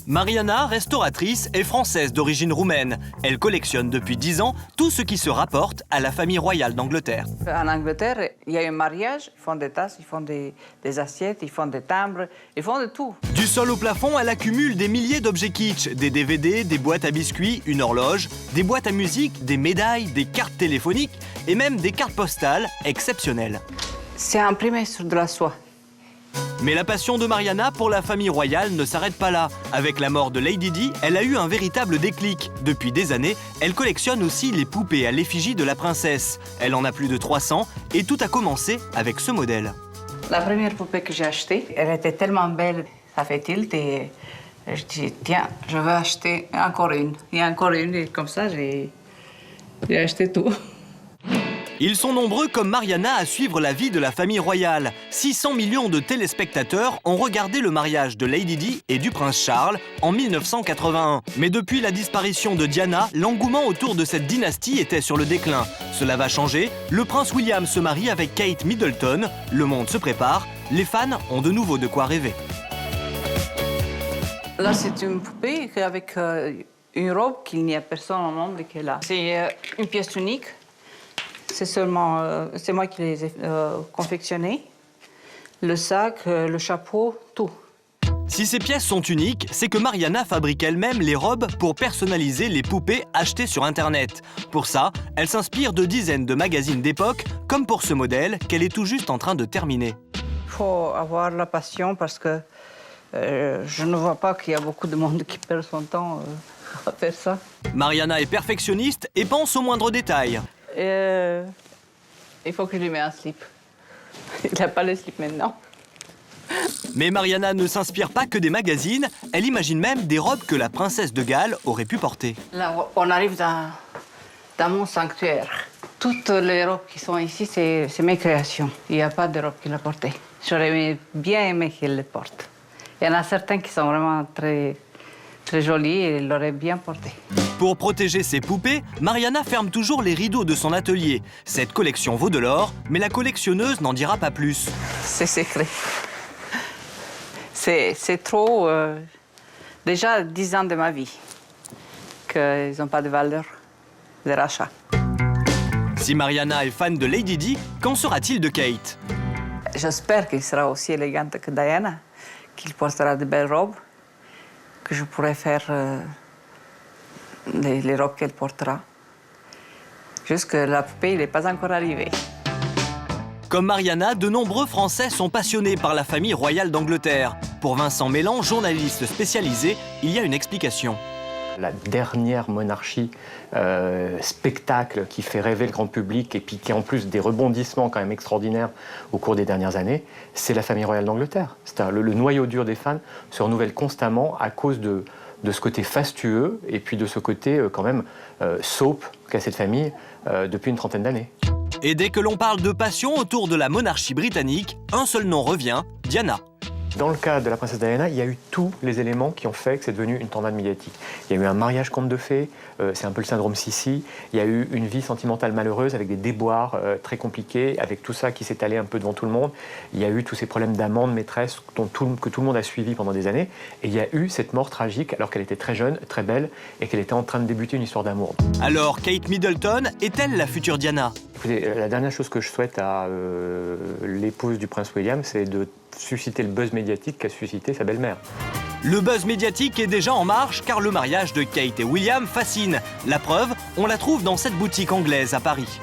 Mariana, restauratrice, est française d'origine roumaine. Elle collectionne depuis 10 ans tout ce qui se rapporte à la famille royale d'Angleterre. En Angleterre, il y a un mariage, ils font des tasses, ils font des assiettes, ils font des timbres, ils font de tout. Du sol au plafond, elle accumule des milliers d'objets kitsch, des DVD, des boîtes à biscuits, une horloge, des boîtes à musique, des médailles, des cartes téléphoniques et même des cartes postales exceptionnelles. C'est imprimé sur de la soie. Mais la passion de Mariana pour la famille royale ne s'arrête pas là. Avec la mort de Lady Di, elle a eu un véritable déclic. Depuis des années, elle collectionne aussi les poupées à l'effigie de la princesse. Elle en a plus de 300 et tout a commencé avec ce modèle. La première poupée que j'ai achetée, elle était tellement belle, ça fait tilt et je dis tiens, je veux acheter encore une. Et encore une, et comme ça j'ai acheté tout. Ils sont nombreux comme Mariana à suivre la vie de la famille royale. 600 millions de téléspectateurs ont regardé le mariage de Lady Di et du prince Charles en 1981. Mais depuis la disparition de Diana, l'engouement autour de cette dynastie était sur le déclin. Cela va changer. Le prince William se marie avec Kate Middleton. Le monde se prépare. Les fans ont de nouveau de quoi rêver. Là, c'est une poupée avec une robe qu'il n'y a personne au monde qui l'a. C'est une pièce unique. C'est moi qui les ai confectionnés. Le sac, le chapeau, tout. Si ces pièces sont uniques, c'est que Mariana fabrique elle-même les robes pour personnaliser les poupées achetées sur Internet. Pour ça, elle s'inspire de dizaines de magazines d'époque, comme pour ce modèle qu'elle est tout juste en train de terminer. Il faut avoir la passion parce que je ne vois pas qu'il y a beaucoup de monde qui perd son temps à faire ça. Mariana est perfectionniste et pense aux moindres détails. Il faut que je lui mette un slip. Il n'a pas le slip maintenant. Mais Mariana ne s'inspire pas que des magazines, elle imagine même des robes que la princesse de Galles aurait pu porter. Là, on arrive dans mon sanctuaire. Toutes les robes qui sont ici, c'est mes créations. Il n'y a pas de robe qu'il a portée. J'aurais bien aimé qu'il les porte. Il y en a certains qui sont vraiment très jolies et il l'aurait bien porté. Pour protéger ses poupées, Mariana ferme toujours les rideaux de son atelier. Cette collection vaut de l'or, mais la collectionneuse n'en dira pas plus. C'est secret. C'est trop... déjà 10 ans de ma vie qu'ils n'ont pas de valeur de rachat. Si Mariana est fan de Lady Di, qu'en sera-t-il de Kate? J'espère qu'il sera aussi élégant que Diana, qu'il portera de belles robes, que je pourrai faire les robes qu'elle portera. Juste que la poupée n'est pas encore arrivée. Comme Mariana, de nombreux Français sont passionnés par la famille royale d'Angleterre. Pour Vincent Mélan, journaliste spécialisé, il y a une explication. La dernière monarchie spectacle qui fait rêver le grand public et puis qui a en plus des rebondissements quand même extraordinaires au cours des dernières années, c'est la famille royale d'Angleterre. C'est-à-dire le noyau dur des fans se renouvelle constamment à cause de ce côté fastueux et puis de ce côté quand même soap qu'a cette famille depuis une trentaine d'années. Et dès que l'on parle de passion autour de la monarchie britannique, un seul nom revient, Diana. Dans le cas de la princesse Diana, il y a eu tous les éléments qui ont fait que c'est devenu une tornade médiatique. Il y a eu un mariage conte de fées, c'est un peu le syndrome Sissi. Il y a eu une vie sentimentale malheureuse avec des déboires très compliqués, avec tout ça qui s'est allé un peu devant tout le monde. Il y a eu tous ces problèmes d'amant, de maîtresse que tout le monde a suivi pendant des années. Et il y a eu cette mort tragique alors qu'elle était très jeune, très belle et qu'elle était en train de débuter une histoire d'amour. Alors, Kate Middleton est-elle la future Diana? Écoutez, la dernière chose que je souhaite à l'épouse du prince William, c'est de susciter le buzz médiatique qu'a suscité sa belle-mère. Le buzz médiatique est déjà en marche car le mariage de Kate et William fascine. La preuve, on la trouve dans cette boutique anglaise à Paris.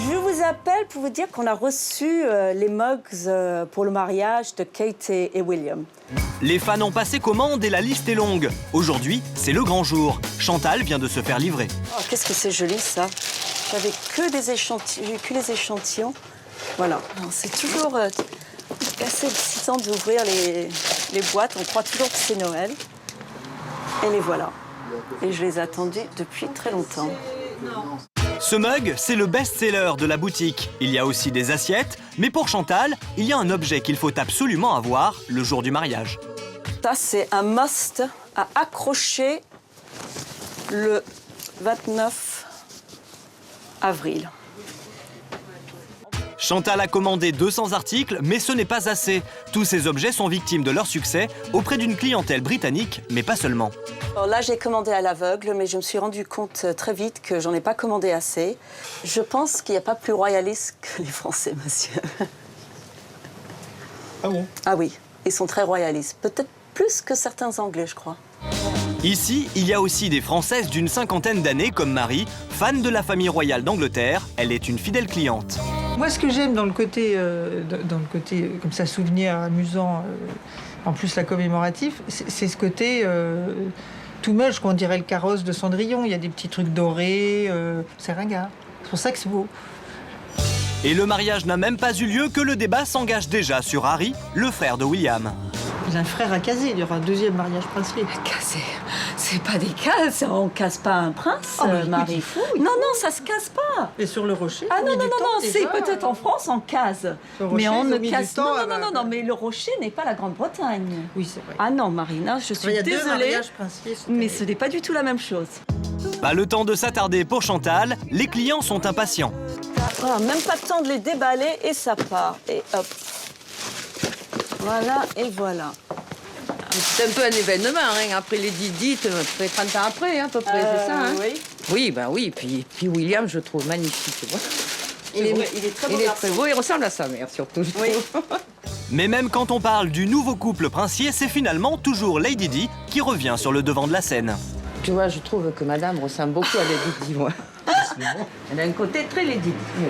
Je vous appelle pour vous dire qu'on a reçu les mugs pour le mariage de Kate et William. Les fans ont passé commande et la liste est longue. Aujourd'hui, c'est le grand jour. Chantal vient de se faire livrer. Oh, qu'est-ce que c'est joli ça. J'avais que les échantillons. Voilà, c'est toujours assez excitant d'ouvrir les boîtes. On croit toujours que c'est Noël. Et les voilà. Et je les ai attendus depuis très longtemps. Ce mug, c'est le best-seller de la boutique. Il y a aussi des assiettes, mais pour Chantal, il y a un objet qu'il faut absolument avoir le jour du mariage. Ça, c'est un must à accrocher le 29 avril. Chantal a commandé 200 articles, mais ce n'est pas assez. Tous ces objets sont victimes de leur succès auprès d'une clientèle britannique, mais pas seulement. Alors là, j'ai commandé à l'aveugle, mais je me suis rendu compte très vite que j'en ai pas commandé assez. Je pense qu'il n'y a pas plus royaliste que les Français, monsieur. Ah bon? Ah oui, ils sont très royalistes. Peut-être plus que certains Anglais, je crois. Ici, il y a aussi des Françaises d'une cinquantaine d'années comme Marie, fan de la famille royale d'Angleterre. Elle est une fidèle cliente. Moi, ce que j'aime dans le côté comme ça, souvenir amusant, en plus la commémoratif, c'est ce côté tout moche, qu'on dirait le carrosse de Cendrillon. Il y a des petits trucs dorés, c'est ringard. C'est pour ça que c'est beau. Et le mariage n'a même pas eu lieu que le débat s'engage déjà sur Harry, le frère de William. Il a un frère à caser, il y aura un deuxième mariage princier. Casser, c'est pas des cases, on casse pas un prince, Oh, mais Marie. il est fou, Non, non, ça se casse pas. Et sur le rocher Ah on non, met non, du non, temps non, c'est déjà. peut-être en France, on case. Sur le Mais rocher, on ils ne ont mis du casse. temps Non, à- non, non, non, mais le rocher n'est pas la Grande-Bretagne. Oui, c'est vrai. Ah non, Marina, je suis Il y a deux désolée, mariages princiers cette mais année. ce n'est pas du tout la même chose. Pas le temps de s'attarder pour Chantal, les clients sont impatients. Voilà, même pas le temps de les déballer et ça part. Et hop. Voilà, et voilà. C'est un peu un événement, hein. Après les dites, après 30 ans après, hein, à peu près, c'est ça. Hein. Oui. Oui, ben oui. Puis William, je trouve magnifique. Tu vois. Il est très beau. Il est garçon. très beau, il ressemble à sa mère surtout. Je Oui. trouve. Mais même quand on parle du nouveau couple princier, c'est finalement toujours Lady Di qui revient sur le devant de la scène. Tu vois, je trouve que madame ressemble beaucoup à Lady Di, moi. Elle a un côté très Lady Di. Oui.